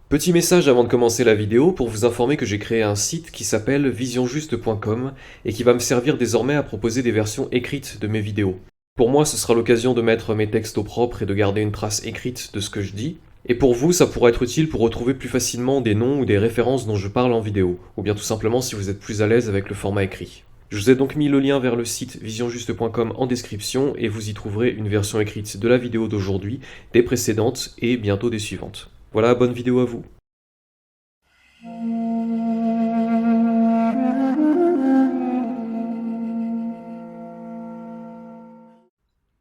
Petit message avant de commencer la vidéo pour vous informer que j'ai créé un site qui s'appelle visionjuste.com et qui va me servir désormais à proposer des versions écrites de mes vidéos. Pour moi, ce sera l'occasion de mettre mes textes au propre et de garder une trace écrite de ce que je dis. Et pour vous, ça pourra être utile pour retrouver plus facilement des noms ou des références dont je parle en vidéo, ou bien tout simplement si vous êtes plus à l'aise avec le format écrit. Je vous ai donc mis le lien vers le site visionjuste.com en description et vous y trouverez une version écrite de la vidéo d'aujourd'hui, des précédentes et bientôt des suivantes. Voilà, bonne vidéo à vous.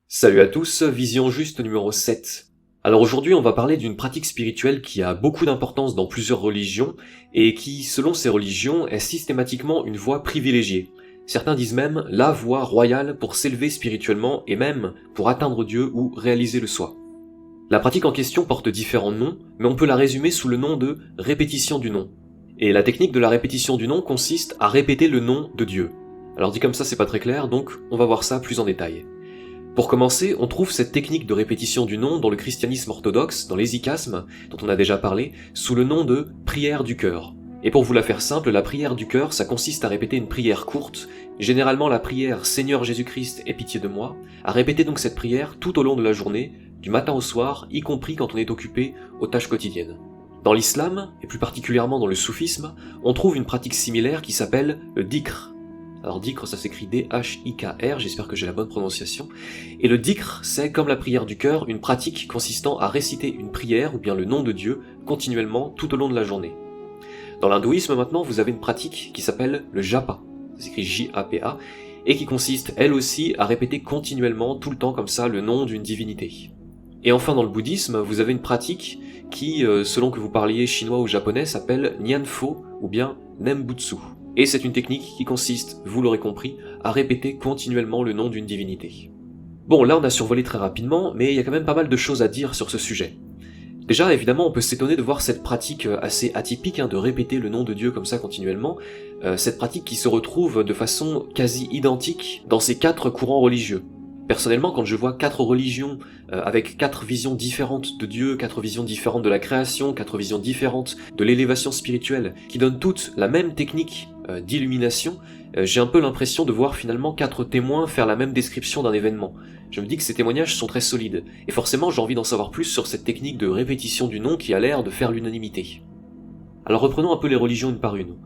Salut à tous, Vision Juste numéro 7. Alors aujourd'hui on va parler d'une pratique spirituelle qui a beaucoup d'importance dans plusieurs religions et qui, selon ces religions, est systématiquement une voie privilégiée. Certains disent même la voie royale pour s'élever spirituellement et même pour atteindre Dieu ou réaliser le soi. La pratique en question porte différents noms, mais on peut la résumer sous le nom de répétition du nom. Et la technique de la répétition du nom consiste à répéter le nom de Dieu. Alors dit comme ça c'est pas très clair, donc on va voir ça plus en détail. Pour commencer, on trouve cette technique de répétition du nom dans le christianisme orthodoxe, dans l'hésychasme, dont on a déjà parlé, sous le nom de prière du cœur. Et pour vous la faire simple, la prière du cœur, ça consiste à répéter une prière courte, généralement la prière Seigneur Jésus-Christ, aie pitié de moi, à répéter donc cette prière tout au long de la journée, du matin au soir, y compris quand on est occupé aux tâches quotidiennes. Dans l'islam, et plus particulièrement dans le soufisme, on trouve une pratique similaire qui s'appelle le dhikr. Alors dhikr, ça s'écrit D-H-I-K-R, j'espère que j'ai la bonne prononciation. Et le dhikr, c'est, comme la prière du cœur, une pratique consistant à réciter une prière ou bien le nom de Dieu continuellement tout au long de la journée. Dans l'hindouisme maintenant, vous avez une pratique qui s'appelle le japa, ça s'écrit J-A-P-A, et qui consiste elle aussi à répéter continuellement tout le temps comme ça le nom d'une divinité. Et enfin dans le bouddhisme, vous avez une pratique qui, selon que vous parliez chinois ou japonais, s'appelle Nyanfo ou bien Nembutsu. Et c'est une technique qui consiste, vous l'aurez compris, à répéter continuellement le nom d'une divinité. Bon, là on a survolé très rapidement, mais il y a quand même pas mal de choses à dire sur ce sujet. Déjà, évidemment, on peut s'étonner de voir cette pratique assez atypique de répéter le nom de Dieu comme ça continuellement, cette pratique qui se retrouve de façon quasi identique dans ces 4 courants religieux. Personnellement, quand je vois 4 religions avec 4 visions différentes de Dieu, 4 visions différentes de la création, 4 visions différentes de l'élévation spirituelle, qui donnent toutes la même technique d'illumination, j'ai un peu l'impression de voir finalement 4 témoins faire la même description d'un événement. Je me dis que ces témoignages sont très solides, et forcément j'ai envie d'en savoir plus sur cette technique de répétition du nom qui a l'air de faire l'unanimité. Alors reprenons un peu les religions une par une.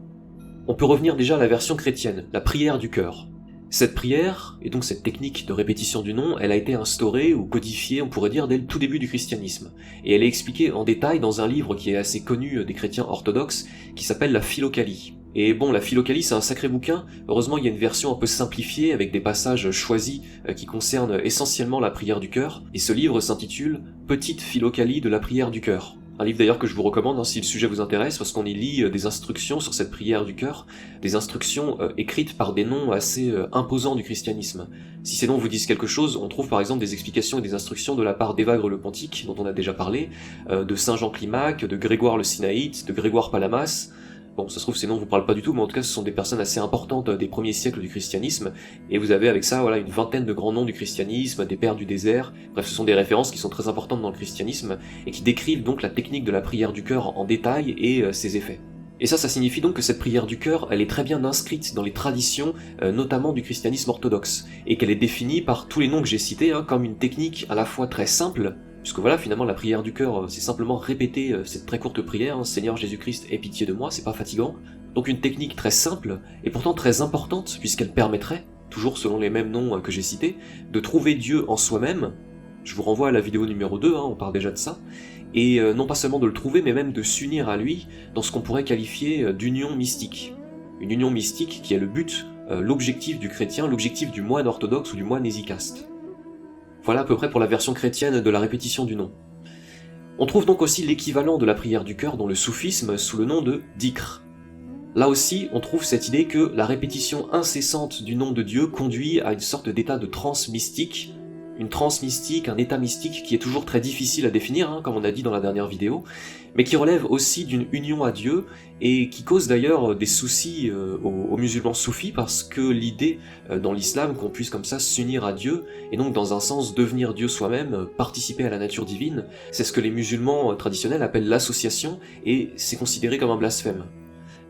On peut revenir déjà à la version chrétienne, la prière du cœur. Cette prière, et donc cette technique de répétition du nom, elle a été instaurée ou codifiée, on pourrait dire, dès le tout début du christianisme. Et elle est expliquée en détail dans un livre qui est assez connu des chrétiens orthodoxes, qui s'appelle la Philokalie. Et bon, la Philokalie c'est un sacré bouquin, heureusement il y a une version un peu simplifiée avec des passages choisis qui concernent essentiellement la prière du cœur, et ce livre s'intitule « Petite Philokalie de la prière du cœur ». Un livre d'ailleurs que je vous recommande si le sujet vous intéresse, parce qu'on y lit des instructions sur cette prière du cœur, des instructions écrites par des noms assez imposants du christianisme. Si ces noms vous disent quelque chose, on trouve par exemple des explications et des instructions de la part d'Évagre le Pontique, dont on a déjà parlé, de Saint Jean Climac, de Grégoire le Sinaïte, de Grégoire Palamas. Bon, ça se trouve ces noms vous parlent pas du tout, mais en tout cas ce sont des personnes assez importantes des premiers siècles du christianisme, et vous avez avec ça voilà une vingtaine de grands noms du christianisme, des pères du désert, bref ce sont des références qui sont très importantes dans le christianisme, et qui décrivent donc la technique de la prière du cœur en détail et ses effets. Et ça signifie donc que cette prière du cœur, elle est très bien inscrite dans les traditions, notamment du christianisme orthodoxe, et qu'elle est définie par tous les noms que j'ai cités, comme une technique à la fois très simple, puisque voilà, finalement, la prière du cœur, c'est simplement répéter cette très courte prière, Seigneur Jésus-Christ, aie pitié de moi, c'est pas fatigant. Donc une technique très simple, et pourtant très importante, puisqu'elle permettrait, toujours selon les mêmes noms que j'ai cités, de trouver Dieu en soi-même. Je vous renvoie à la vidéo numéro 2, on parle déjà de ça. Et non pas seulement de le trouver, mais même de s'unir à lui dans ce qu'on pourrait qualifier d'union mystique. Une union mystique qui est le but, l'objectif du chrétien, l'objectif du moine orthodoxe ou du moine hésychaste. Voilà à peu près pour la version chrétienne de la répétition du nom. On trouve donc aussi l'équivalent de la prière du cœur dans le soufisme sous le nom de dhikr. Là aussi, on trouve cette idée que la répétition incessante du nom de Dieu conduit à une sorte d'état de transe mystique, une transe mystique, un état mystique qui est toujours très difficile à définir, comme on a dit dans la dernière vidéo, mais qui relève aussi d'une union à Dieu, et qui cause d'ailleurs des soucis aux musulmans soufis, parce que l'idée dans l'islam qu'on puisse comme ça s'unir à Dieu, et donc dans un sens devenir Dieu soi-même, participer à la nature divine, c'est ce que les musulmans traditionnels appellent l'association, et c'est considéré comme un blasphème.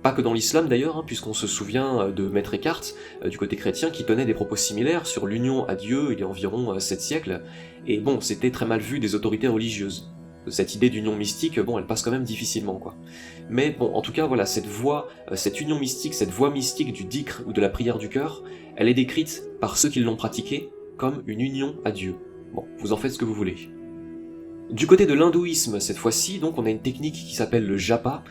Pas que dans l'islam d'ailleurs, puisqu'on se souvient de Maître Eckhart, du côté chrétien, qui tenait des propos similaires sur l'union à Dieu il y a environ 7 siècles, et bon, c'était très mal vu des autorités religieuses. Cette idée d'union mystique, bon, elle passe quand même difficilement, quoi. Mais bon, en tout cas, voilà, cette voie, cette union mystique, cette voie mystique du dhikr ou de la prière du cœur, elle est décrite par ceux qui l'ont pratiquée comme une union à Dieu. Bon, vous en faites ce que vous voulez. Du côté de l'hindouisme, cette fois-ci, donc, on a une technique qui s'appelle le japa,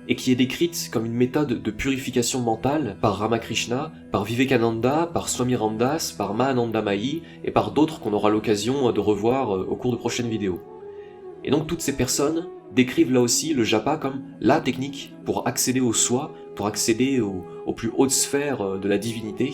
et qui est décrite comme une méthode de purification mentale par Ramakrishna, par Vivekananda, par Swami Ramdas, par Mahananda Mahi, et par d'autres qu'on aura l'occasion de revoir au cours de prochaines vidéos. Et donc toutes ces personnes décrivent là aussi le japa comme la technique pour accéder au soi, pour accéder aux plus hautes sphères de la divinité,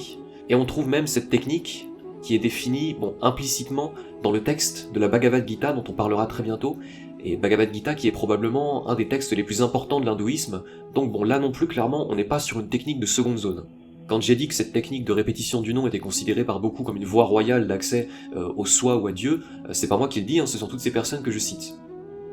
et on trouve même cette technique qui est définie, implicitement dans le texte de la Bhagavad Gita dont on parlera très bientôt, et Bhagavad Gita qui est probablement un des textes les plus importants de l'hindouisme, donc là non plus clairement on n'est pas sur une technique de seconde zone. Quand j'ai dit que cette technique de répétition du nom était considérée par beaucoup comme une voie royale d'accès au soi ou à Dieu, c'est pas moi qui le dis, ce sont toutes ces personnes que je cite.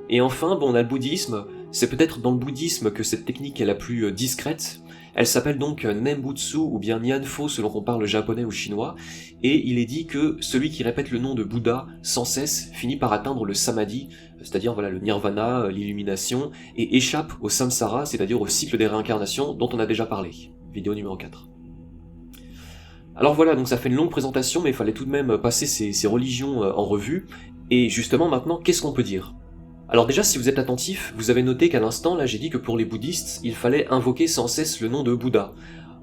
Et enfin, on a le bouddhisme, c'est peut-être dans le bouddhisme que cette technique est la plus discrète. Elle s'appelle donc Nembutsu ou bien Nyanfo selon qu'on parle japonais ou chinois, et il est dit que celui qui répète le nom de Bouddha sans cesse finit par atteindre le samadhi, c'est-à-dire le nirvana, l'illumination, et échappe au samsara, c'est-à-dire au cycle des réincarnations dont on a déjà parlé. Vidéo numéro 4. Alors voilà, donc ça fait une longue présentation, mais il fallait tout de même passer ces religions en revue, et justement maintenant, qu'est-ce qu'on peut dire ? Alors déjà, si vous êtes attentif, vous avez noté qu'à l'instant, là j'ai dit que pour les bouddhistes, il fallait invoquer sans cesse le nom de Bouddha.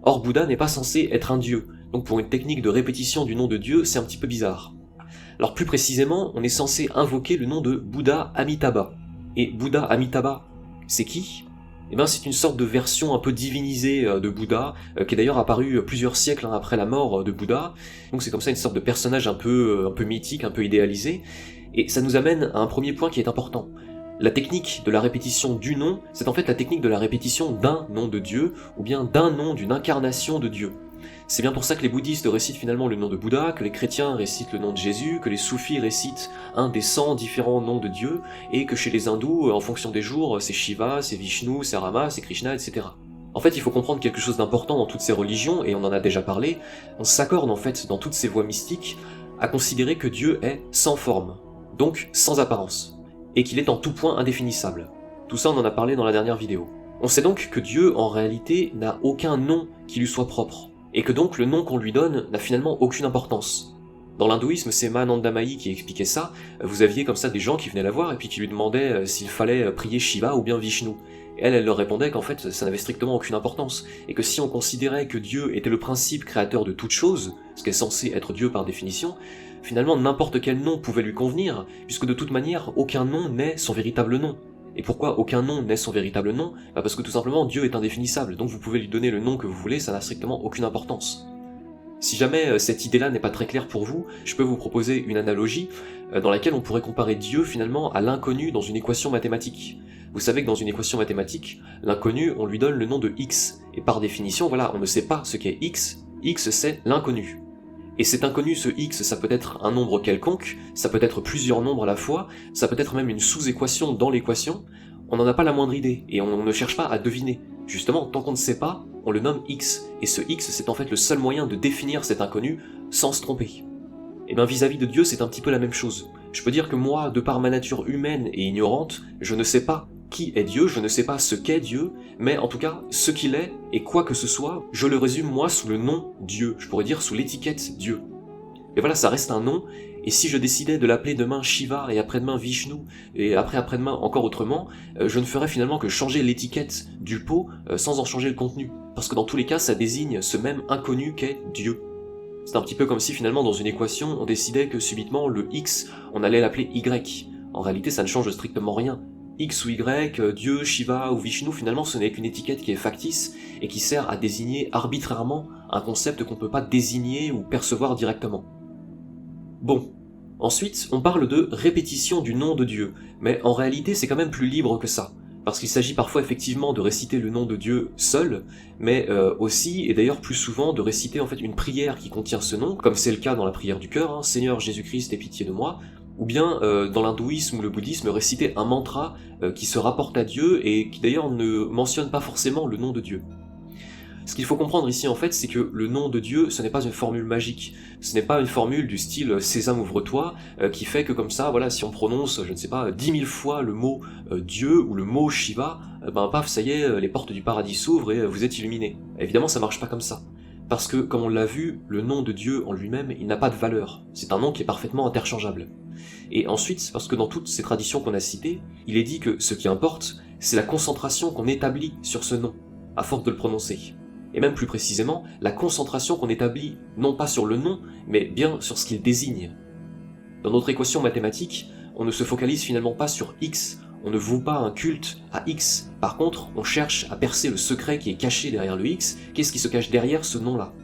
Or Bouddha n'est pas censé être un dieu, donc pour une technique de répétition du nom de Dieu, c'est un petit peu bizarre. Alors plus précisément, on est censé invoquer le nom de Bouddha Amitabha. Et Bouddha Amitabha, c'est qui ? C'est une sorte de version un peu divinisée de Bouddha, qui est d'ailleurs apparu plusieurs siècles après la mort de Bouddha, donc c'est comme ça une sorte de personnage un peu mythique, un peu idéalisé, et ça nous amène à un premier point qui est important. La technique de la répétition du nom, c'est en fait la technique de la répétition d'un nom de Dieu, ou bien d'un nom d'une incarnation de Dieu. C'est bien pour ça que les bouddhistes récitent finalement le nom de Bouddha, que les chrétiens récitent le nom de Jésus, que les soufis récitent un des 100 différents noms de Dieu, et que chez les hindous, en fonction des jours, c'est Shiva, c'est Vishnu, c'est Rama, c'est Krishna, etc. En fait, il faut comprendre quelque chose d'important dans toutes ces religions, et on en a déjà parlé, on s'accorde en fait dans toutes ces voies mystiques à considérer que Dieu est sans forme, donc sans apparence, et qu'il est en tout point indéfinissable. Tout ça on en a parlé dans la dernière vidéo. On sait donc que Dieu, en réalité, n'a aucun nom qui lui soit propre, et que donc le nom qu'on lui donne n'a finalement aucune importance. Dans l'hindouisme, c'est Mahananda Mahi qui expliquait ça, vous aviez comme ça des gens qui venaient la voir et puis qui lui demandaient s'il fallait prier Shiva ou bien Vishnu. Et elle leur répondait qu'en fait ça n'avait strictement aucune importance, et que si on considérait que Dieu était le principe créateur de toute chose, ce qui est censé être Dieu par définition, finalement n'importe quel nom pouvait lui convenir, puisque de toute manière aucun nom n'est son véritable nom. Et pourquoi aucun nom n'est son véritable nom ? Parce que tout simplement Dieu est indéfinissable, donc vous pouvez lui donner le nom que vous voulez, ça n'a strictement aucune importance. Si jamais cette idée-là n'est pas très claire pour vous, je peux vous proposer une analogie dans laquelle on pourrait comparer Dieu finalement à l'inconnu dans une équation mathématique. Vous savez que dans une équation mathématique, l'inconnu, on lui donne le nom de x, et par définition, voilà, on ne sait pas ce qu'est x c'est l'inconnu. Et cet inconnu, ce x, ça peut être un nombre quelconque, ça peut être plusieurs nombres à la fois, ça peut être même une sous-équation dans l'équation, on n'en a pas la moindre idée, et on ne cherche pas à deviner. Justement, tant qu'on ne sait pas, on le nomme x, et ce x, c'est en fait le seul moyen de définir cet inconnu sans se tromper. Et bien vis-à-vis de Dieu, c'est un petit peu la même chose. Je peux dire que moi, de par ma nature humaine et ignorante, je ne sais pas qui est Dieu, je ne sais pas ce qu'est Dieu, mais en tout cas, ce qu'il est, et quoi que ce soit, je le résume moi sous le nom Dieu, je pourrais dire sous l'étiquette Dieu. Et voilà, ça reste un nom, et si je décidais de l'appeler demain Shiva, et après-demain Vishnu, et après-demain encore autrement, je ne ferais finalement que changer l'étiquette du pot sans en changer le contenu, parce que dans tous les cas, ça désigne ce même inconnu qu'est Dieu. C'est un petit peu comme si finalement dans une équation, on décidait que subitement le X, on allait l'appeler Y. En réalité, ça ne change strictement rien. X ou Y, Dieu, Shiva ou Vishnu, finalement ce n'est qu'une étiquette qui est factice et qui sert à désigner arbitrairement un concept qu'on ne peut pas désigner ou percevoir directement. Bon, Ensuite, on parle de répétition du nom de Dieu, mais en réalité c'est quand même plus libre que ça, parce qu'il s'agit parfois effectivement de réciter le nom de Dieu seul, mais aussi, et d'ailleurs plus souvent, de réciter en fait une prière qui contient ce nom, comme c'est le cas dans la prière du cœur, Seigneur Jésus-Christ aie pitié de moi, ou bien dans l'hindouisme ou le bouddhisme, réciter un mantra qui se rapporte à Dieu et qui d'ailleurs ne mentionne pas forcément le nom de Dieu. Ce qu'il faut comprendre ici en fait, c'est que le nom de Dieu, ce n'est pas une formule magique. Ce n'est pas une formule du style Sésame ouvre-toi, qui fait que comme ça, voilà, si on prononce, je ne sais pas, 10 000 fois le mot Dieu ou le mot Shiva, ben paf, ça y est, les portes du paradis s'ouvrent et vous êtes illuminé. Évidemment, ça marche pas comme ça. Parce que, comme on l'a vu, le nom de Dieu en lui-même, il n'a pas de valeur. C'est un nom qui est parfaitement interchangeable. Et ensuite, parce que dans toutes ces traditions qu'on a citées, il est dit que ce qui importe, c'est la concentration qu'on établit sur ce nom, à force de le prononcer. Et même plus précisément, la concentration qu'on établit non pas sur le nom, mais bien sur ce qu'il désigne. Dans notre équation mathématique, on ne se focalise finalement pas sur X, on ne voue pas un culte à X. Par contre, on cherche à percer le secret qui est caché derrière le X, qu'est-ce qui se cache derrière ce nom-là.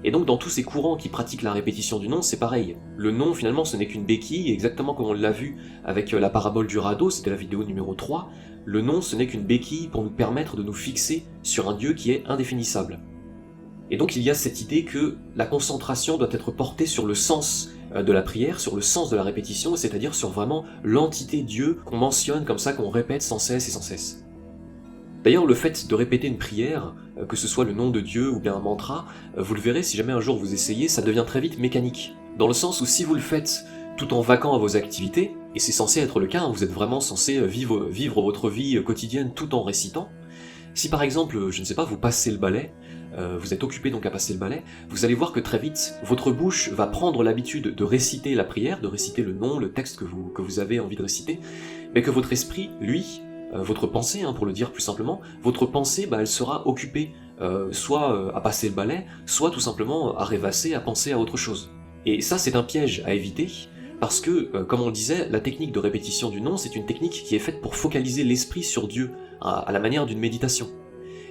Et donc dans tous ces courants qui pratiquent la répétition du nom, c'est pareil. Le nom finalement ce n'est qu'une béquille, exactement comme on l'a vu avec la parabole du radeau, c'était la vidéo numéro 3, le nom ce n'est qu'une béquille pour nous permettre de nous fixer sur un Dieu qui est indéfinissable. Et donc il y a cette idée que la concentration doit être portée sur le sens de la prière, sur le sens de la répétition, c'est-à-dire sur vraiment l'entité Dieu qu'on mentionne comme ça, qu'on répète sans cesse et sans cesse. D'ailleurs, le fait de répéter une prière, que ce soit le nom de Dieu ou bien un mantra, vous le verrez si jamais un jour vous essayez, ça devient très vite mécanique. Dans le sens où si vous le faites tout en vaquant à vos activités, et c'est censé être le cas, vous êtes vraiment censé vivre votre vie quotidienne tout en récitant, si par exemple, je ne sais pas, vous passez le balai, vous êtes occupé donc à passer le balai, vous allez voir que très vite, votre bouche va prendre l'habitude de réciter la prière, de réciter le nom, le texte que vous avez envie de réciter, mais que votre esprit, lui, votre pensée, pour le dire plus simplement, votre pensée, elle sera occupée soit à passer le balai, soit tout simplement à rêvasser, à penser à autre chose. Et ça, c'est un piège à éviter, parce que, comme on le disait, la technique de répétition du nom, c'est une technique qui est faite pour focaliser l'esprit sur Dieu, à la manière d'une méditation.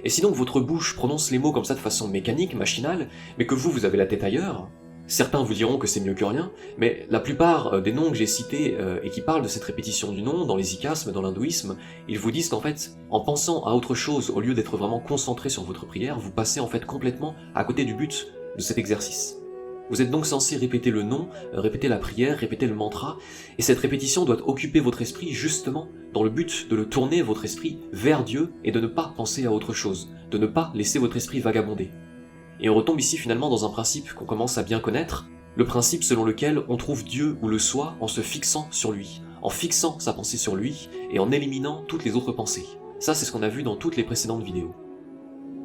Et si donc votre bouche prononce les mots comme ça de façon mécanique, machinale, mais que vous avez la tête ailleurs, certains vous diront que c'est mieux que rien, mais la plupart des noms que j'ai cités et qui parlent de cette répétition du nom, dans les ikasmes, dans l'hindouisme, ils vous disent qu'en fait, en pensant à autre chose, au lieu d'être vraiment concentré sur votre prière, vous passez en fait complètement à côté du but de cet exercice. Vous êtes donc censé répéter le nom, répéter la prière, répéter le mantra, et cette répétition doit occuper votre esprit justement dans le but de le tourner votre esprit vers Dieu et de ne pas penser à autre chose, de ne pas laisser votre esprit vagabonder. Et on retombe ici finalement dans un principe qu'on commence à bien connaître, le principe selon lequel on trouve Dieu ou le soi en se fixant sur lui, en fixant sa pensée sur lui et en éliminant toutes les autres pensées. Ça c'est ce qu'on a vu dans toutes les précédentes vidéos.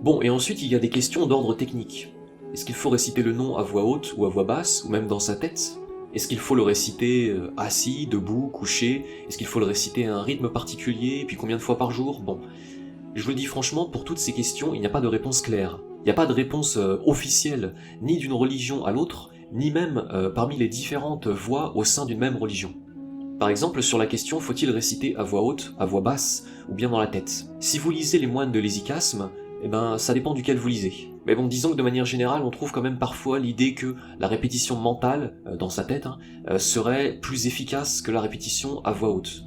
Bon, et ensuite il y a des questions d'ordre technique. Est-ce qu'il faut réciter le nom à voix haute ou à voix basse, ou même dans sa tête? Est-ce qu'il faut le réciter assis, debout, couché? Est-ce qu'il faut le réciter à un rythme particulier, et puis combien de fois par jour? Bon, je vous le dis franchement, pour toutes ces questions, il n'y a pas de réponse claire. Il n'y a pas de réponse officielle, ni d'une religion à l'autre, ni même parmi les différentes voix au sein d'une même religion. Par exemple, sur la question faut-il réciter à voix haute, à voix basse, ou bien dans la tête? Si vous lisez les moines de l'hésychasme, eh ben ça dépend duquel vous lisez. Mais bon, disons que de manière générale, on trouve quand même parfois l'idée que la répétition mentale, dans sa tête, serait plus efficace que la répétition à voix haute.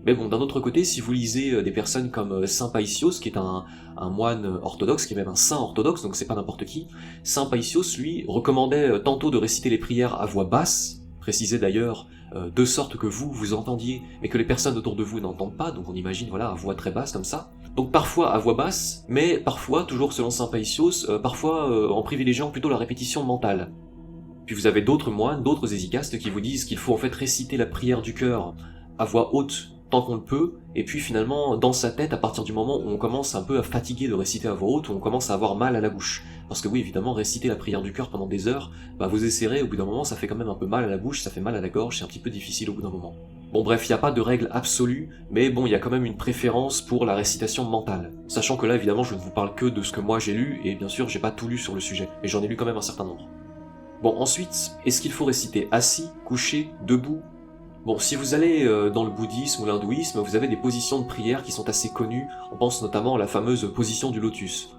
Mais bon, d'un autre côté, si vous lisez des personnes comme Saint Païsios, qui est un moine orthodoxe, qui est même un saint orthodoxe, donc c'est pas n'importe qui, Saint Païsios, lui, recommandait tantôt de réciter les prières à voix basse, précisait d'ailleurs de sorte que vous entendiez, mais que les personnes autour de vous n'entendent pas, donc on imagine, voilà, à voix très basse comme ça. Donc parfois à voix basse, mais parfois, toujours selon Saint Païsios, parfois en privilégiant plutôt la répétition mentale. Puis vous avez d'autres moines, d'autres hésychastes qui vous disent qu'il faut en fait réciter la prière du cœur à voix haute tant qu'on le peut, et puis finalement dans sa tête à partir du moment où on commence un peu à fatiguer de réciter à voix haute, où on commence à avoir mal à la bouche. Parce que oui, évidemment, réciter la prière du cœur pendant des heures, vous essaierez, au bout d'un moment ça fait quand même un peu mal à la bouche, ça fait mal à la gorge, c'est un petit peu difficile au bout d'un moment. Bon bref, il n'y a pas de règle absolue, mais bon, il y a quand même une préférence pour la récitation mentale. Sachant que là, évidemment, je ne vous parle que de ce que moi j'ai lu, et bien sûr, j'ai pas tout lu sur le sujet, mais j'en ai lu quand même un certain nombre. Bon, ensuite, est-ce qu'il faut réciter assis, couché, debout? Bon, si vous allez dans le bouddhisme ou l'hindouisme, vous avez des positions de prière qui sont assez connues, on pense notamment à la fameuse position du lotus.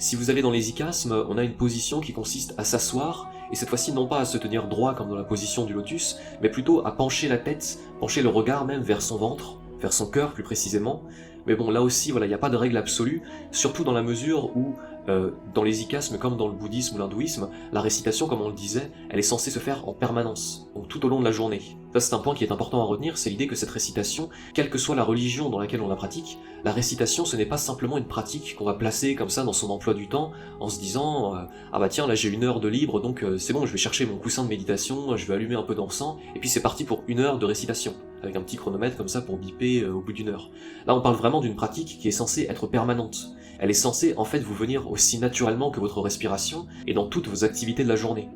Si vous allez dans les icasmes, on a une position qui consiste à s'asseoir, et cette fois-ci non pas à se tenir droit comme dans la position du lotus, mais plutôt à pencher la tête, pencher le regard même vers son ventre, vers son cœur plus précisément. Mais bon, là aussi, voilà, il n'y a pas de règle absolue, surtout dans la mesure où, dans les icasmes comme dans le bouddhisme ou l'hindouisme, la récitation, comme on le disait, elle est censée se faire en permanence, donc tout au long de la journée. Ça, c'est un point qui est important à retenir, c'est l'idée que cette récitation, quelle que soit la religion dans laquelle on la pratique, la récitation, ce n'est pas simplement une pratique qu'on va placer comme ça dans son emploi du temps, en se disant ah bah tiens, là j'ai 1 heure de libre, donc c'est bon, je vais chercher mon coussin de méditation, je vais allumer un peu d'encens, et puis c'est parti pour 1 heure de récitation, avec un petit chronomètre comme ça pour biper au bout d'1 heure. Là, on parle vraiment d'une pratique qui est censée être permanente. Elle est censée en fait vous venir aussi naturellement que votre respiration et dans toutes vos activités de la journée.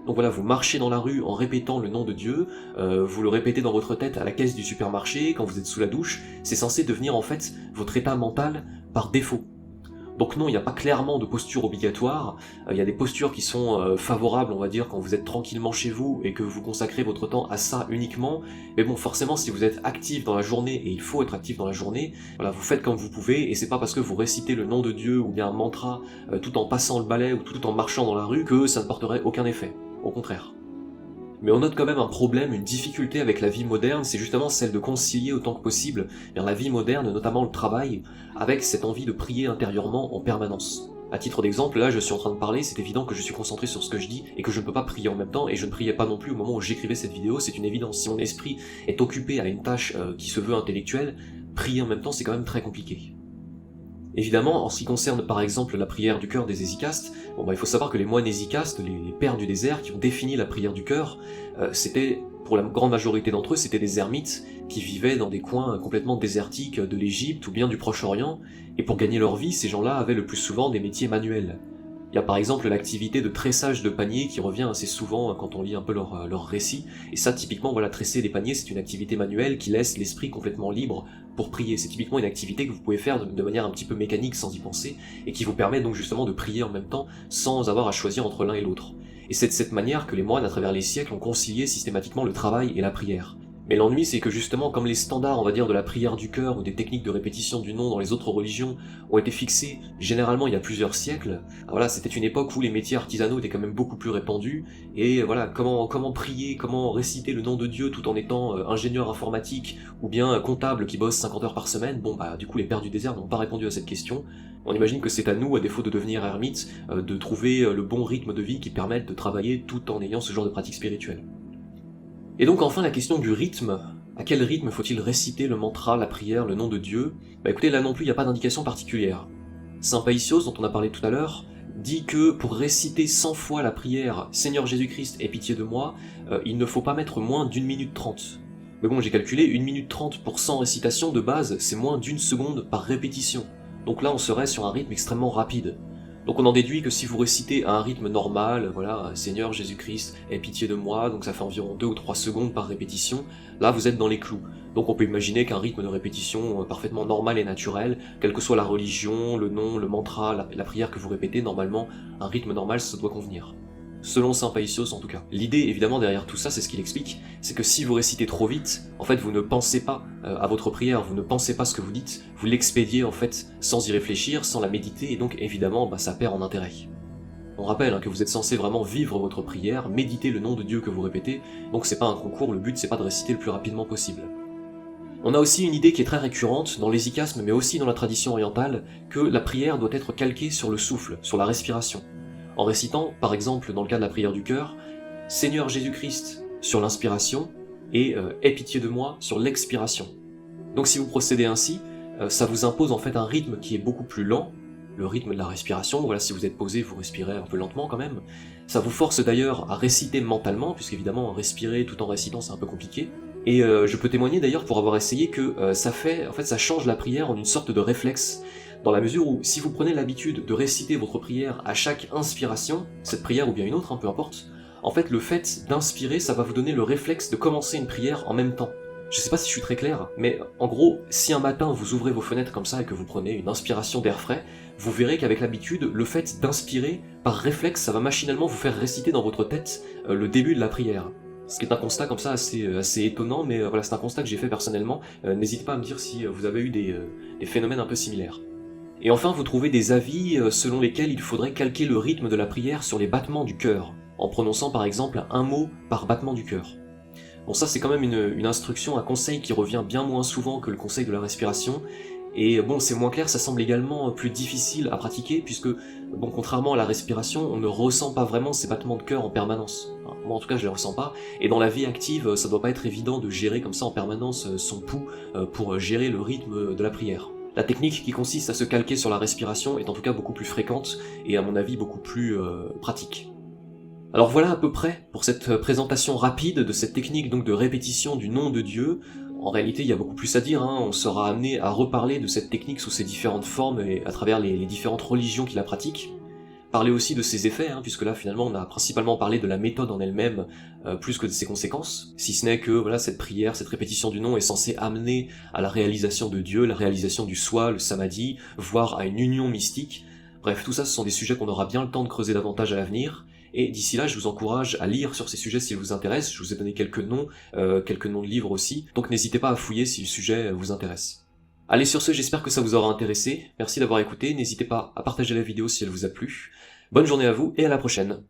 Donc voilà, vous marchez dans la rue en répétant le nom de Dieu, vous le répétez dans votre tête à la caisse du supermarché, quand vous êtes sous la douche, c'est censé devenir en fait votre état mental par défaut. Donc non, il n'y a pas clairement de posture obligatoire, il y a des postures qui sont favorables, on va dire, quand vous êtes tranquillement chez vous et que vous consacrez votre temps à ça uniquement, mais bon, forcément, si vous êtes actif dans la journée, et il faut être actif dans la journée, voilà, vous faites comme vous pouvez, et c'est pas parce que vous récitez le nom de Dieu ou bien un mantra tout en passant le balai ou tout en marchant dans la rue que ça ne porterait aucun effet, au contraire. Mais on note quand même un problème, une difficulté avec la vie moderne, c'est justement celle de concilier autant que possible la vie moderne, notamment le travail, avec cette envie de prier intérieurement en permanence. À titre d'exemple, là je suis en train de parler, c'est évident que je suis concentré sur ce que je dis et que je ne peux pas prier en même temps, et je ne priais pas non plus au moment où j'écrivais cette vidéo, c'est une évidence. Si mon esprit est occupé à une tâche qui se veut intellectuelle, prier en même temps c'est quand même très compliqué. Évidemment, en ce qui concerne par exemple la prière du cœur des hésicastes, il faut savoir que les moines hésicastes, les pères du désert qui ont défini la prière du cœur, c'était, pour la grande majorité d'entre eux, c'était des ermites qui vivaient dans des coins complètement désertiques de l'Égypte ou bien du Proche-Orient, et pour gagner leur vie, ces gens-là avaient le plus souvent des métiers manuels. Il y a par exemple l'activité de tressage de paniers qui revient assez souvent quand on lit un peu leur récit, et ça typiquement, voilà, tresser des paniers c'est une activité manuelle qui laisse l'esprit complètement libre pour prier. C'est typiquement une activité que vous pouvez faire de manière un petit peu mécanique sans y penser, et qui vous permet donc justement de prier en même temps sans avoir à choisir entre l'un et l'autre. Et c'est de cette manière que les moines à travers les siècles ont concilié systématiquement le travail et la prière. Mais l'ennui, c'est que justement, comme les standards, on va dire, de la prière du cœur ou des techniques de répétition du nom dans les autres religions ont été fixés généralement il y a plusieurs siècles, voilà, c'était une époque où les métiers artisanaux étaient quand même beaucoup plus répandus, et voilà, comment prier, comment réciter le nom de Dieu tout en étant ingénieur informatique ou bien comptable qui bosse 50 heures par semaine, du coup les pères du désert n'ont pas répondu à cette question. On imagine que c'est à nous, à défaut de devenir ermite, de trouver le bon rythme de vie qui permette de travailler tout en ayant ce genre de pratique spirituelle. Et donc enfin la question du rythme, à quel rythme faut-il réciter le mantra, la prière, le nom de Dieu? Écoutez, là non plus il n'y a pas d'indication particulière. Saint Païsios, dont on a parlé tout à l'heure, dit que pour réciter 100 fois la prière « Seigneur Jésus-Christ, aie pitié de moi », il ne faut pas mettre moins d'1 minute 30. Mais bon, j'ai calculé, 1 minute 30 pour 100 récitations de base, c'est moins d'1 seconde par répétition. Donc là on serait sur un rythme extrêmement rapide. Donc on en déduit que si vous récitez à un rythme normal, voilà, Seigneur Jésus-Christ, aie pitié de moi, donc ça fait environ 2 ou 3 secondes par répétition, là vous êtes dans les clous. Donc on peut imaginer qu'un rythme de répétition parfaitement normal et naturel, quelle que soit la religion, le nom, le mantra, la prière que vous répétez, normalement, un rythme normal ça doit convenir. Selon Saint Païsios en tout cas. L'idée évidemment derrière tout ça, c'est ce qu'il explique, c'est que si vous récitez trop vite, en fait vous ne pensez pas à votre prière, vous ne pensez pas ce que vous dites, vous l'expédiez en fait sans y réfléchir, sans la méditer, et donc évidemment ça perd en intérêt. On rappelle que vous êtes censé vraiment vivre votre prière, méditer le nom de Dieu que vous répétez, donc c'est pas un concours, le but c'est pas de réciter le plus rapidement possible. On a aussi une idée qui est très récurrente dans les icasmes mais aussi dans la tradition orientale, que la prière doit être calquée sur le souffle, sur la respiration. En récitant, par exemple dans le cas de la prière du cœur, « Seigneur Jésus-Christ » sur l'inspiration et « Aie pitié de moi » sur l'expiration. Donc si vous procédez ainsi, ça vous impose en fait un rythme qui est beaucoup plus lent, le rythme de la respiration, voilà, si vous êtes posé, vous respirez un peu lentement quand même. Ça vous force d'ailleurs à réciter mentalement, puisqu'évidemment respirer tout en récitant c'est un peu compliqué. Et je peux témoigner d'ailleurs pour avoir essayé que ça change la prière en une sorte de réflexe, dans la mesure où si vous prenez l'habitude de réciter votre prière à chaque inspiration, cette prière ou bien une autre, peu importe, en fait le fait d'inspirer, ça va vous donner le réflexe de commencer une prière en même temps. Je sais pas si je suis très clair, mais en gros, si un matin vous ouvrez vos fenêtres comme ça et que vous prenez une inspiration d'air frais, vous verrez qu'avec l'habitude, le fait d'inspirer, par réflexe, ça va machinalement vous faire réciter dans votre tête le début de la prière. Ce qui est un constat comme ça assez étonnant, mais voilà, c'est un constat que j'ai fait personnellement. N'hésitez pas à me dire si vous avez eu des phénomènes un peu similaires. Et enfin, vous trouvez des avis selon lesquels il faudrait calquer le rythme de la prière sur les battements du cœur, en prononçant par exemple un mot par battement du cœur. Bon, ça c'est quand même une instruction, un conseil qui revient bien moins souvent que le conseil de la respiration, et bon, c'est moins clair, ça semble également plus difficile à pratiquer, puisque, bon, contrairement à la respiration, on ne ressent pas vraiment ces battements de cœur en permanence. Enfin, moi en tout cas je les ressens pas, et dans la vie active, ça doit pas être évident de gérer comme ça en permanence son pouls pour gérer le rythme de la prière. La technique qui consiste à se calquer sur la respiration est en tout cas beaucoup plus fréquente, et à mon avis beaucoup plus pratique. Alors voilà à peu près pour cette présentation rapide de cette technique donc de répétition du nom de Dieu. En réalité, il y a beaucoup plus à dire, hein. On sera amené à reparler de cette technique sous ses différentes formes et à travers les différentes religions qui la pratiquent. Parler aussi de ses effets, hein, puisque là finalement on a principalement parlé de la méthode en elle-même, plus que de ses conséquences, si ce n'est que voilà, cette prière, cette répétition du nom est censée amener à la réalisation de Dieu, la réalisation du soi, le samadhi, voire à une union mystique. Bref, tout ça ce sont des sujets qu'on aura bien le temps de creuser davantage à l'avenir, et d'ici là je vous encourage à lire sur ces sujets s'ils vous intéressent, je vous ai donné quelques noms de livres aussi, donc n'hésitez pas à fouiller si le sujet vous intéresse. Allez, sur ce, j'espère que ça vous aura intéressé, merci d'avoir écouté, n'hésitez pas à partager la vidéo si elle vous a plu. Bonne journée à vous et à la prochaine.